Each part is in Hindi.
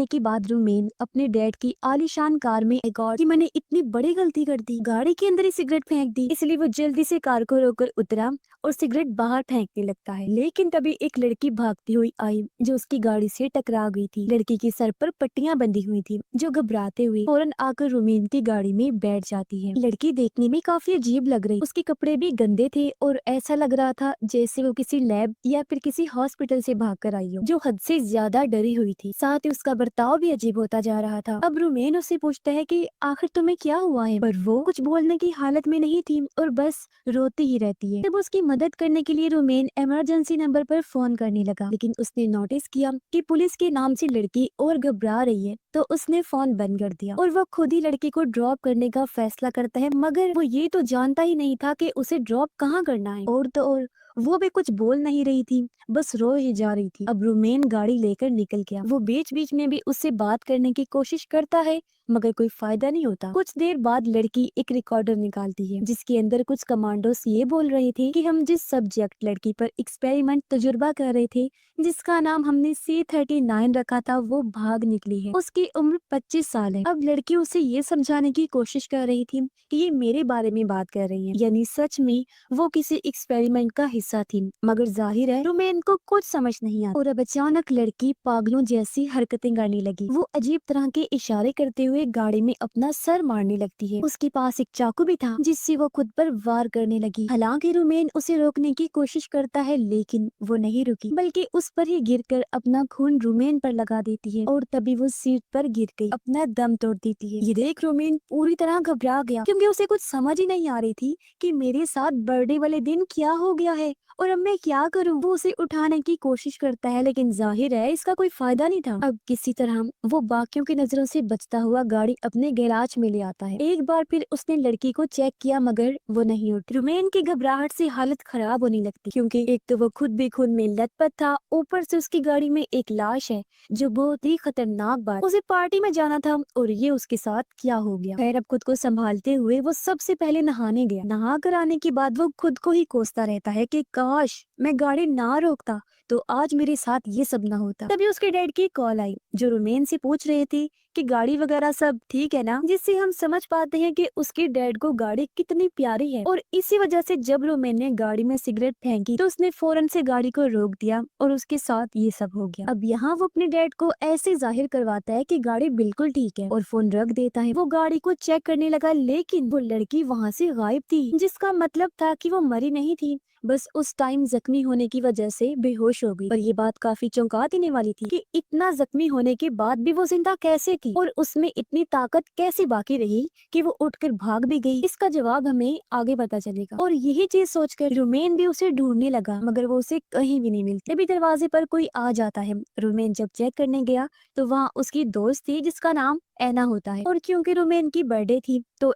करने के बाद रोमेन अपने डैड की आलीशान कार में एक और कि मैंने इतनी बड़ी गलती कर दी, गाड़ी के अंदर ही सिगरेट फेंक दी। इसलिए वो जल्दी से कार को रोककर उतरा और सिगरेट बाहर फेंकने लगता है। लेकिन तभी एक लड़की भागती हुई आई जो उसकी गाड़ी से टकरा गई थी। लड़की के सर पर पट्टियां बंधी हुई थी जो घबराते हुए फौरन आकर रोमेन की गाड़ी में बैठ जाती है। लड़की देखने में काफी अजीब लग रही, उसके कपड़े भी गंदे थे और ऐसा लग रहा था जैसे वो किसी लैब या फिर किसी हॉस्पिटल से भाग कर आई हो, जो हद से ज्यादा डरी हुई थी। साथ ही उसका बर्ताव भी अजीब होता जा रहा था। अब रोमेन उससे पूछता है कि आखिर तुम्हें क्या हुआ है, पर वो कुछ बोलने की हालत में नहीं थी और बस रोती ही रहती है। तब उसकी मदद करने के लिए रोमेन इमरजेंसी नंबर पर फोन करने लगा, लेकिन उसने नोटिस किया कि पुलिस के नाम से लड़की और घबरा रही है, तो उसने फोन बंद कर दिया और वो खुद ही लड़की को ड्रॉप करने का फैसला करता है। मगर वो ये तो जानता ही नहीं था कि उसे ड्रॉप कहाँ करना है। और तो और वो भी कुछ बोल नहीं रही थी, बस रो ही जा रही थी। अब रोमेन गाड़ी लेकर निकल गया। वो बीच बीच में भी उससे बात करने की कोशिश करता है, मगर कोई फायदा नहीं होता। कुछ देर बाद लड़की एक रिकॉर्डर निकालती है जिसके अंदर कुछ कमांडोस ये बोल रहे थे कि हम जिस सब्जेक्ट लड़की पर एक्सपेरिमेंट तजुर्बा कर रहे थे, जिसका नाम हमने C39 रखा था, वो भाग निकली है। उसकी उम्र 25 साल है। अब लड़की उसे ये समझाने की कोशिश कर रही थी कि ये मेरे बारे में बात कर रही है, यानी सच में वो किसी एक्सपेरिमेंट का हिस्सा थी। मगर जाहिर है रोमेन को कुछ समझ नहीं आता और अब अचानक लड़की पागलों जैसी हरकतें करने लगी। वो अजीब तरह के इशारे करते हुए गाड़ी में अपना सर मारने लगती है। उसके पास एक चाकू भी था जिससे वो खुद पर वार करने लगी। हालांकि रोमेन उसे रोकने की कोशिश करता है, लेकिन वो नहीं रुकी, बल्कि उस पर ही गिरकर अपना खून रोमेन पर लगा देती है और तभी वो सीट पर गिर गई, अपना दम तोड़ देती है। ये देख रोमेन पूरी तरह घबरा गया, क्योंकि उसे कुछ समझ ही नहीं आ रही थी कि मेरे साथ बर्थडे वाले दिन क्या हो गया है और अब मैं क्या करूं। वो उसे उठाने की कोशिश करता है, लेकिन जाहिर है इसका कोई फायदा नहीं था। अब किसी तरह वो बाकियों की नजरों से बचता हुआ गाड़ी अपने गैराज में ले आता है। एक बार फिर उसने लड़की को चेक किया, मगर वो नहीं उठी। रोमेन की घबराहट से हालत खराब होने लगती, क्योंकि एक तो वो खुद भी खून में लथपथ था, ऊपर से उसकी गाड़ी में एक लाश है जो बहुत ही खतरनाक बात। उसे पार्टी में जाना था और ये उसके साथ क्या हो गया। खैर अब खुद को संभालते हुए वो सबसे पहले नहाने गया। नहा कर आने के बाद वो खुद को ही कोसता रहता है कि काश मैं गाड़ी ना रोकता तो आज मेरे साथ ये सब ना होता। तभी उसके डैड की कॉल आई जो रोमेन से पूछ रहे थे कि गाड़ी वगैरह सब ठीक है ना, जिससे हम समझ पाते हैं कि उसके डैड को गाड़ी कितनी प्यारी है। और इसी वजह से जब रोमेन ने गाड़ी में सिगरेट फेंकी तो उसने फौरन से गाड़ी को रोक दिया और उसके साथ ये सब हो गया। अब यहाँ वो अपने डैड को ऐसे जाहिर करवाता है कि गाड़ी बिल्कुल ठीक है और फोन रख देता है। वो गाड़ी को चेक करने लगा, लेकिन वो लड़की वहाँ से गायब थी, जिसका मतलब था कि वो मरी नहीं थी, बस उस टाइम जख्मी होने की वजह से बेहोश हो गई। पर ये बात काफी चौंका देने वाली थी कि इतना जख्मी होने के बाद भी वो जिंदा कैसे थी और उसमें इतनी ताकत कैसे बाकी रही कि वो उठकर भाग भी गई। इसका जवाब हमें आगे पता चलेगा। और यही चीज सोचकर रोमेन भी उसे ढूंढने लगा, मगर वो उसे कहीं भी नहीं मिलती। तभी दरवाजे पर कोई आ जाता है। रोमेन जब चेक करने गया तो वहाँ उसकी दोस्त थी जिसका नाम एना होता है, और क्योंकि रोमेन की बर्थडे थी तो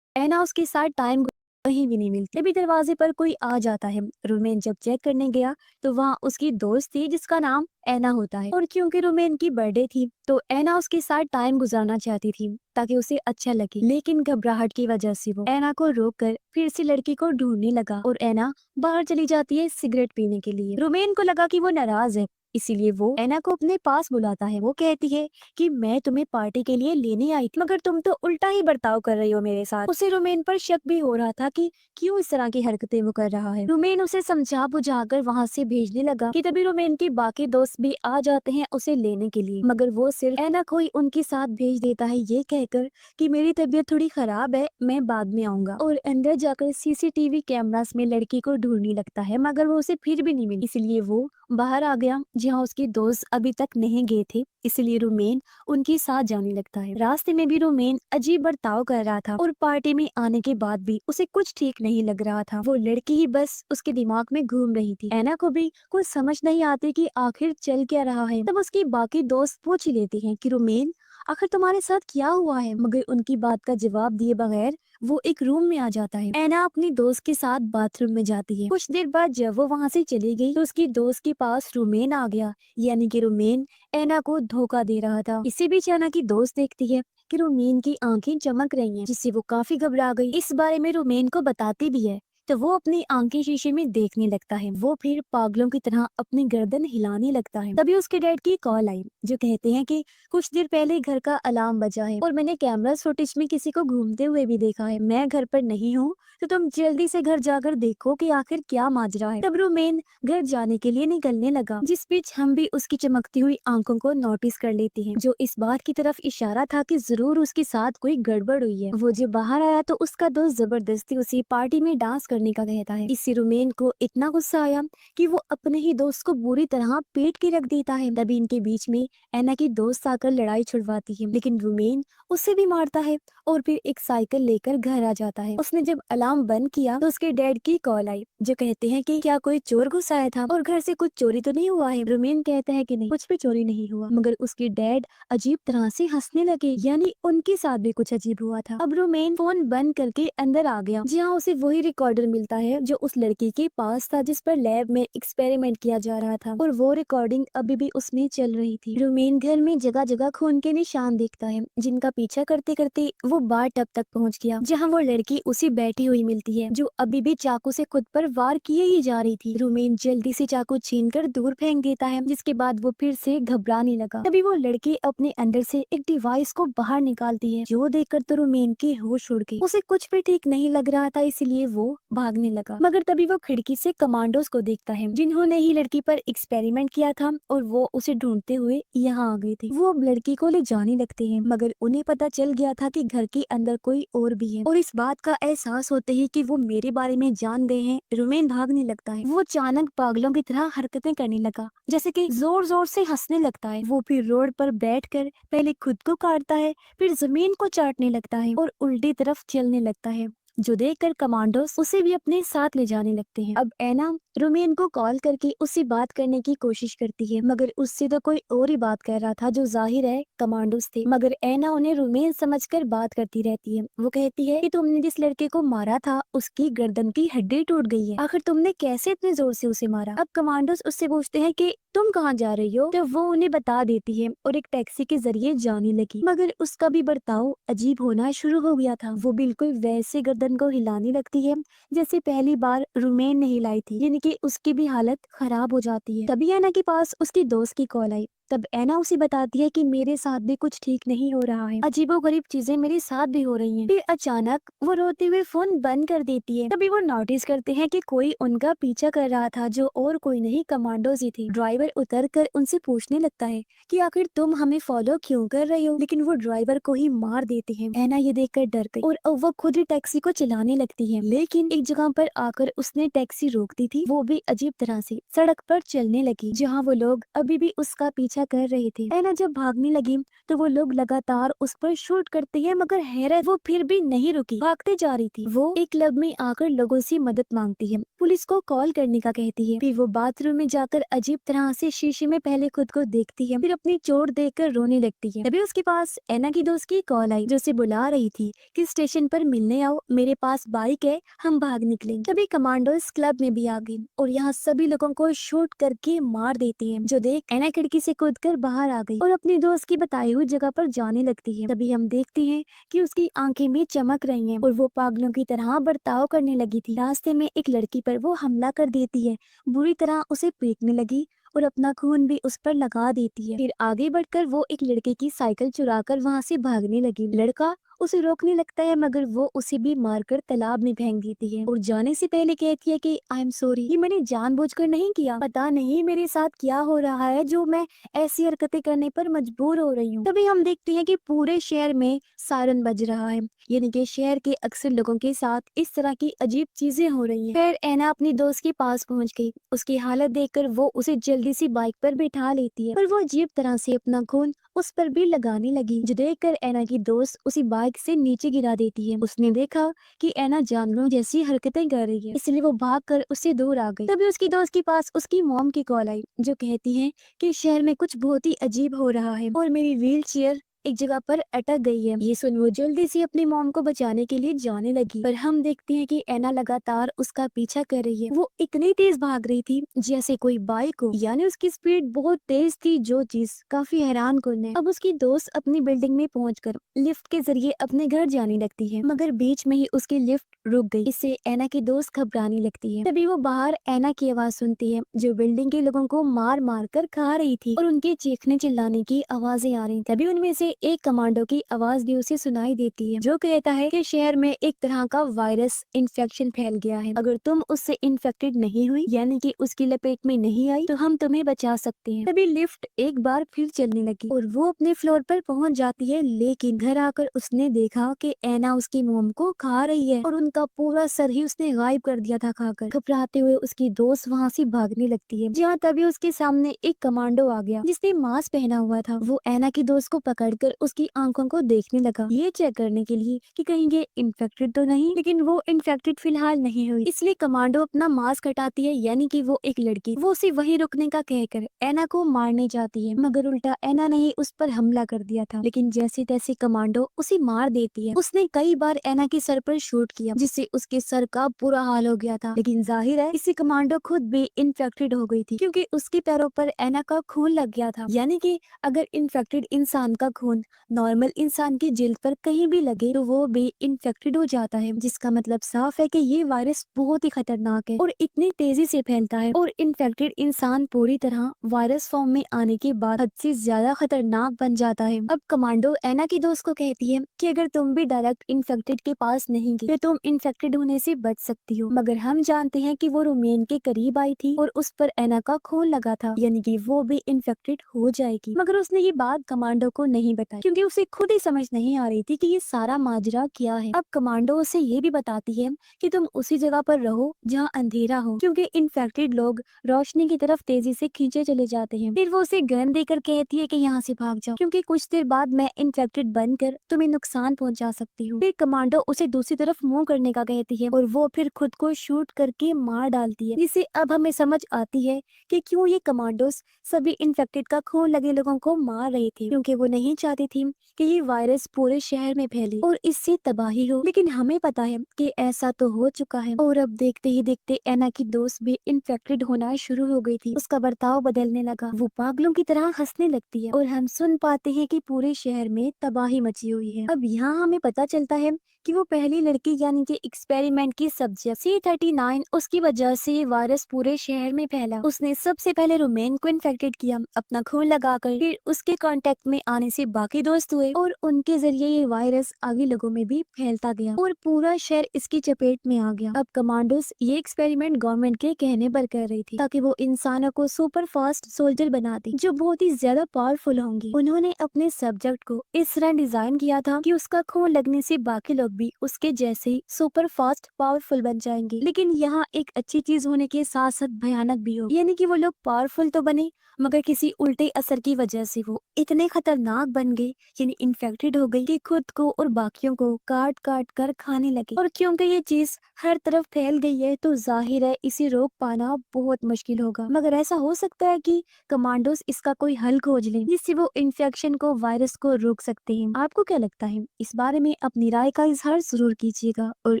एना उसके साथ टाइम कहीं भी नहीं मिलती। तभी दरवाजे पर कोई आ जाता है। रोमेन जब चेक करने गया तो वहाँ उसकी दोस्त थी जिसका नाम एना होता है, और क्योंकि रोमेन की बर्थडे थी तो एना उसके साथ टाइम गुजारना चाहती थी ताकि उसे अच्छा लगे। लेकिन घबराहट की वजह से वो एना को रोककर फिर से लड़की को ढूंढने लगा और एना बाहर चली जाती है सिगरेट पीने के लिए। रोमेन को लगा कि वो नाराज है, इसीलिए वो एना को अपने पास बुलाता है। वो कहती है कि मैं तुम्हें पार्टी के लिए लेने आई थी, मगर तुम तो उल्टा ही बर्ताव कर रही हो मेरे साथ। उसे रोमेन पर शक भी हो रहा था कि क्यों इस तरह की हरकतें वो कर रहा है। रोमेन उसे समझा बुझाकर वहाँ से भेजने लगा कि तभी रोमेन के बाकी दोस्त भी आ जाते हैं उसे लेने के लिए, मगर वो सिर्फ एना को ही उनके साथ भेज देता है ये कहकर कि मेरी तबीयत थोड़ी खराब है, मैं बाद में आऊंगा। और अंदर जाकर CCTV कैमरास में लड़की को ढूंढने लगता है, मगर वो उसे फिर भी नहीं मिली। इसलिए वो बाहर आ गया जहाँ उसके दोस्त अभी तक नहीं गए थे, इसलिए रोमेन उनके साथ जाने लगता है। रास्ते में भी रोमेन अजीब बर्ताव कर रहा था और पार्टी में आने के बाद भी उसे कुछ ठीक नहीं लग रहा था। वो लड़की ही बस उसके दिमाग में घूम रही थी। एना को भी कुछ समझ नहीं आती कि आखिर चल क्या रहा है। तब उसकी बाकी दोस्त पूछ ही लेती हैं कि रोमेन आखिर तुम्हारे साथ क्या हुआ है, मगर उनकी बात का जवाब दिए बगैर वो एक रूम में आ जाता है। एना अपनी दोस्त के साथ बाथरूम में जाती है। कुछ देर बाद जब वो वहाँ से चली गई तो उसकी दोस्त के पास रोमेन आ गया, यानी कि रोमेन एना को धोखा दे रहा था। इसी बीच एना की दोस्त देखती है कि रोमेन की आंखें चमक रही हैं, जिससे वो काफी घबरा गई। इस बारे में रोमेन को बताती भी है तो वो अपनी आंखें शीशे में देखने लगता है। वो फिर पागलों की तरह अपनी गर्दन हिलाने लगता है। तभी उसके डैड की कॉल आई जो कहते हैं कि कुछ देर पहले घर का अलार्म बजा है और मैंने कैमरा फुटेज में किसी को घूमते हुए भी देखा है। मैं घर पर नहीं हूँ तो तुम जल्दी से घर जाकर देखो कि आखिर क्या माजरा है। तब रोमेन घर जाने के लिए निकलने लगा, जिस बीच हम भी उसकी चमकती हुई आंखों को नोटिस कर लेते हैं, जो इस बात की तरफ इशारा था कि जरूर उसके साथ कोई गड़बड़ हुई है। वो जब बाहर आया तो उसका दोस्त जबरदस्ती उसे पार्टी में डांस करने का कहता है। इससे रोमेन को इतना गुस्सा आया कि वो अपने ही दोस्त को बुरी तरह पीट के रख देता है। तभी इनके बीच में एना की दोस्त आकर लड़ाई छुड़वाती है, लेकिन रोमेन उसे भी मारता है और फिर एक साइकिल लेकर घर आ जाता है। उसने जब अलार्म बंद किया तो उसके डैड की कॉल आई जो कहते हैं कि क्या कोई चोर घुस आया था और घर से कुछ चोरी तो नहीं हुआ है। रोमेन कहता है कि नहीं, कुछ भी चोरी नहीं हुआ, मगर उसके डैड अजीब तरह से हंसने लगे, यानी उनके साथ भी कुछ अजीब हुआ था। अब रोमेन फोन बंद करके अंदर आ गया, जहाँ उसे वही रिकॉर्डर मिलता है जो उस लड़की के पास था जिस पर लैब में एक्सपेरिमेंट किया जा रहा था, और वो रिकॉर्डिंग अभी भी उसमें चल रही थी। रोमेन घर में जगह जगह खून के निशान देखता है, जिनका पीछा करते करते वो बार टब तक पहुंच गया, जहां वो लड़की उसी बैठी हुई मिलती है जो अभी भी चाकू से खुद पर वार किए ही जा रही थी। रोमेन जल्दी से चाकू छीनकर दूर फेंक देता है, जिसके बाद वो फिर से घबराने लगा। तभी वो लड़की अपने अंदर से एक डिवाइस को बाहर निकालती है, जो देखकर तो रोमेन के होश उड़ गए। उसे कुछ भी ठीक नहीं लग रहा था, इसलिए वो भागने लगा, मगर तभी वो खिड़की से कमांडोज को देखता है जिन्होंने ही लड़की पर एक्सपेरिमेंट किया था, और वो उसे ढूंढते हुए यहाँ आ गए थे। वो अब लड़की को ले जाने लगते हैं, मगर उन्हें पता चल गया था कि घर के अंदर कोई और भी है, और इस बात का एहसास होते ही कि वो मेरे बारे में जान गए हैं, रोमेन भागने लगता है। वो अचानक पागलों की तरह हरकतें करने लगा, जैसे कि जोर जोर से हंसने लगता है। वो फिर रोड पर बैठकर पहले खुद को काटता है, फिर जमीन को चाटने लगता है और उल्टी तरफ चलने लगता है, जो देखकर कमांडोस उसे भी अपने साथ ले जाने लगते हैं। अब एना रोमेन को कॉल करके उससे बात करने की कोशिश करती है, मगर उससे तो कोई और ही बात कर रहा था, जो जाहिर है कमांडोस थे। मगर एना उन्हें रोमेन समझकर बात करती रहती है। वो कहती है कि तुमने जिस लड़के को मारा था उसकी गर्दन की हड्डी टूट गई है, आखिर तुमने कैसे इतने जोर से उसे मारा। अब कमांडोस उससे पूछते हैं कि तुम कहाँ जा रही हो, तो वो उन्हें बता देती है और एक टैक्सी के जरिए जाने लगी, मगर उसका भी बर्ताव अजीब होना शुरू हो गया था। वो बिल्कुल वैसे गर्दन को हिलाने लगती है जैसे पहली बार रोमेन ने हिलाई थी, यानी कि उसकी भी हालत खराब हो जाती है। तभी एना के पास उसकी दोस्त की कॉल आई। तब एना उसे बताती है कि मेरे साथ भी कुछ ठीक नहीं हो रहा है, अजीबोगरीब चीजें मेरे साथ भी हो रही हैं। फिर अचानक वो रोते हुए फोन बंद कर देती है। तभी वो नोटिस करते हैं कि कोई उनका पीछा कर रहा था, जो और कोई नहीं कमांडोज ही थे। ड्राइवर उतर कर उनसे पूछने लगता है कि आखिर तुम हमें फॉलो क्यों कर रहे हो, लेकिन वो ड्राइवर को ही मार देते हैं। एना ये देखकर डर गई और अब वो खुद ही टैक्सी को चलाने लगती है, लेकिन एक जगह पर आकर उसने टैक्सी रोक दी थी, वो भी अजीब तरह से सड़क पर चलने लगी, जहाँ वो लोग अभी भी उसका पीछा कर रहे थे। एना जब भागने लगी तो वो लोग लगातार उस पर शूट करते हैं, मगर हैरत वो फिर भी नहीं रुकी, भागते जा रही थी। वो एक क्लब में आकर लोगों से मदद मांगती है, पुलिस को कॉल करने का कहती है। फिर वो बाथरूम में जाकर अजीब तरह से शीशे में पहले खुद को देखती है, फिर अपनी चोट देखकर रोने लगती है। तभी उसके पास एना की दोस्त की कॉल आई, जो उसे बुला रही थी कि स्टेशन पर मिलने आओ, मेरे पास बाइक है, हम भाग निकलेंगे। तभी कमांडोज क्लब में भी आ गई और यहाँ सभी लोगों को शूट करके मार देती है, जो देख एना खिड़की से कूदकर बाहर आ गई और अपनी दोस्त की बताई हुई जगह पर जाने लगती है। तभी हम देखते हैं कि उसकी आंखें भी चमक रही हैं और वो पागलों की तरह बर्ताव करने लगी थी। रास्ते में एक लड़की पर वो हमला कर देती है, बुरी तरह उसे पीटने लगी और अपना खून भी उस पर लगा देती है। फिर आगे बढ़कर वो एक लड़के की साइकिल चुराकर वहाँ से भागने लगी। लड़का उसे रोकने लगता है, मगर वो उसे भी मारकर तालाब में फेंक देती है और जाने से पहले कहती है कि आई एम सॉरी, ये मैंने जानबूझकर नहीं किया, पता नहीं मेरे साथ क्या हो रहा है जो मैं ऐसी हरकतें करने पर मजबूर हो रही हूँ। तभी हम देखते हैं कि पूरे शहर में सायरन बज रहा है, यानी कि शहर के अक्सर लोगों के साथ इस तरह की अजीब चीजें हो रही हैं। फिर एना अपनी दोस्त के पास पहुंच गई। उसकी हालत देखकर वो उसे जल्दी से बाइक पर बिठा लेती है, पर वो अजीब तरह से अपना खून उस पर भी लगाने लगी, जो देखकर एना की दोस्त उसी बाइक से नीचे गिरा देती है। उसने देखा कि एना जानवरों जैसी हरकतें कर रही है, इसलिए वो भागकर उससे दूर आ गई। तभी उसकी दोस्त के पास उसकी मॉम की कॉल आई, जो कहती है कि शहर में कुछ बहुत ही अजीब हो रहा है और मेरी व्हील चेयर एक जगह पर अटक गई है। ये सुन वो जल्दी से अपनी मॉम को बचाने के लिए जाने लगी, पर हम देखते हैं कि एना लगातार उसका पीछा कर रही है। वो इतनी तेज भाग रही थी जैसे कोई बाइक हो, यानी उसकी स्पीड बहुत तेज थी, जो चीज काफी हैरान कुन है। अब उसकी दोस्त अपनी बिल्डिंग में पहुंचकर लिफ्ट के जरिए अपने घर जाने लगती है, मगर बीच में ही उसकी लिफ्ट रुक गई। इससे एना की दोस्त घबराने लगती है। तभी वो बाहर एना की आवाज सुनती है, जो बिल्डिंग के लोगों को मार मार कर खा रही थी और उनके चीखने चिल्लाने की आवाजें आ रही। तभी उनमें से एक कमांडो की आवाज भी उसे सुनाई देती है, जो कहता है कि शहर में एक तरह का वायरस इन्फेक्शन फैल गया है। अगर तुम उससे इन्फेक्टेड नहीं हुई, यानी कि उसकी लपेट में नहीं आई, तो हम तुम्हें बचा सकते हैं। तभी लिफ्ट एक बार फिर चलने लगी और वो अपने फ्लोर पर पहुंच जाती है, लेकिन घर आकर उसने देखा कि एना उसकी मोम को खा रही है और उनका पूरा सर ही उसने गायब कर दिया था खाकर। घबराते हुए उसकी दोस्त वहाँ से भागने लगती है, जहाँ तभी उसके सामने एक कमांडो आ गया जिसने मास्क पहना हुआ था। वो एना की दोस्त को पकड़कर उसकी आंखों को देखने लगा, ये चेक करने के लिए कि कहीं ये इन्फेक्टेड तो नहीं। लेकिन वो इन्फेक्टेड फिलहाल नहीं हुई, इसलिए कमांडो अपना मास्क हटाती है, यानी कि वो एक लड़की। वो उसे वहीं रुकने का कहकर एना को मारने जाती है, मगर उल्टा एना ने ही उस पर हमला कर दिया था। लेकिन जैसे तैसे कमांडो उसे मार देती है। उसने कई बार एना के सर पर शूट किया, जिससे उसके सर का बुरा हाल हो गया था। लेकिन जाहिर है इसी कमांडो खुद भी इन्फेक्टेड हो गई थी, क्योंकि उसके पैरों पर एना का खून लग गया था। यानी कि अगर इन्फेक्टेड इंसान का खून नॉर्मल इंसान की जिल्द पर कहीं भी लगे तो वो भी इन्फेक्टेड हो जाता है, जिसका मतलब साफ है कि ये वायरस बहुत ही खतरनाक है और इतनी तेजी से फैलता है। और इन्फेक्टेड इंसान पूरी तरह वायरस फॉर्म में आने के बाद हद से ज्यादा खतरनाक बन जाता है। अब कमांडो एना की दोस्त को कहती है कि अगर तुम भी डायरेक्ट इन्फेक्टेड के पास नहीं गए तो तुम इन्फेक्टेड होने से बच सकती हो। मगर हम जानते हैं कि वो रोमेन के करीब आई थी और उस पर एना का खून लगा था, यानी कि वो भी इन्फेक्टेड हो जाएगी। मगर उसने ये बात कमांडो को नहीं बताई, क्योंकि उसे खुद ही समझ नहीं आ रही थी कि ये सारा माजरा क्या है। अब कमांडो उसे ये भी बताती है कि तुम उसी जगह पर रहो जहाँ अंधेरा हो, क्योंकि इन्फेक्टेड लोग रोशनी की तरफ तेजी से खींचे चले जाते हैं। फिर वो उसे गन देकर कहती है कि यहाँ से भाग जाओ, क्योंकि कुछ देर बाद मैं इन्फेक्टेड बनकर तुम्हें नुकसान पहुँचा सकती हूँ। फिर कमांडो उसे दूसरी तरफ मूव करने का कहती है और वो फिर खुद को शूट करके मार डालती है, जिससे अब हमें समझ आती है कि क्यों ये कमांडोस सभी इन्फेक्टेड का खून लगे लोगों को मार रही थी, क्योंकि वो नहीं चाहती थी कि ये वायरस पूरे शहर में फैले और इससे तबाही हो। लेकिन हमें पता है कि ऐसा तो हो चुका है और अब देखते ही देखते एना की दोस्त भी इन्फेक्टेड होना शुरू हो गई थी। उसका बर्ताव बदलने लगा, वो पागलों की तरह हंसने लगती है और हम सुन पाते हैं कि पूरे शहर में तबाही मची हुई है। अब यहाँ हमें पता चलता है कि वो पहली लड़की यानी कि एक्सपेरिमेंट की सब्जेक्ट C39, उसकी वजह से ये वायरस पूरे शहर में फैला। उसने सबसे पहले रोमेन को इन्फेक्टेड किया अपना खून लगाकर, फिर उसके कांटेक्ट में आने से बाकी दोस्त हुए और उनके जरिए ये वायरस आगे लोगों में भी फैलता गया और पूरा शहर इसकी चपेट में आ गया। अब कमांडोस ये एक्सपेरिमेंट गवर्नमेंट के कहने पर कर रही थी, ताकि वो इंसानों को सुपर फास्ट सोल्जर बना दे जो बहुत ही ज्यादा पावरफुल होंगे। उन्होंने अपने सब्जेक्ट को इस तरह डिजाइन किया था कि उसका खून लगने से बाकी लोग भी उसके जैसे ही सुपर फास्ट पावरफुल बन जाएंगे। लेकिन यहाँ एक अच्छी चीज होने के साथ साथ भयानक भी हो, यानी कि वो लोग पावरफुल तो बने मगर किसी उल्टे असर की वजह से वो इतने खतरनाक बन गए, यानी इन्फेक्टेड हो गई कि खुद को और बाकियों को काट काट कर खाने लगे। और क्योंकि ये चीज हर तरफ फैल गई है तो जाहिर है इसे रोक पाना बहुत मुश्किल होगा। मगर ऐसा हो सकता है कि कमांडोस इसका कोई हल खोज लें, जिससे वो इन्फेक्शन को, वायरस को रोक सकते हैं। आपको क्या लगता है? इस बारे में अपनी राय का इजहार जरूर कीजिएगा और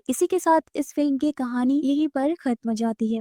इसी के साथ इस फिल्म की कहानी यहीं पर खत्म हो जाती है।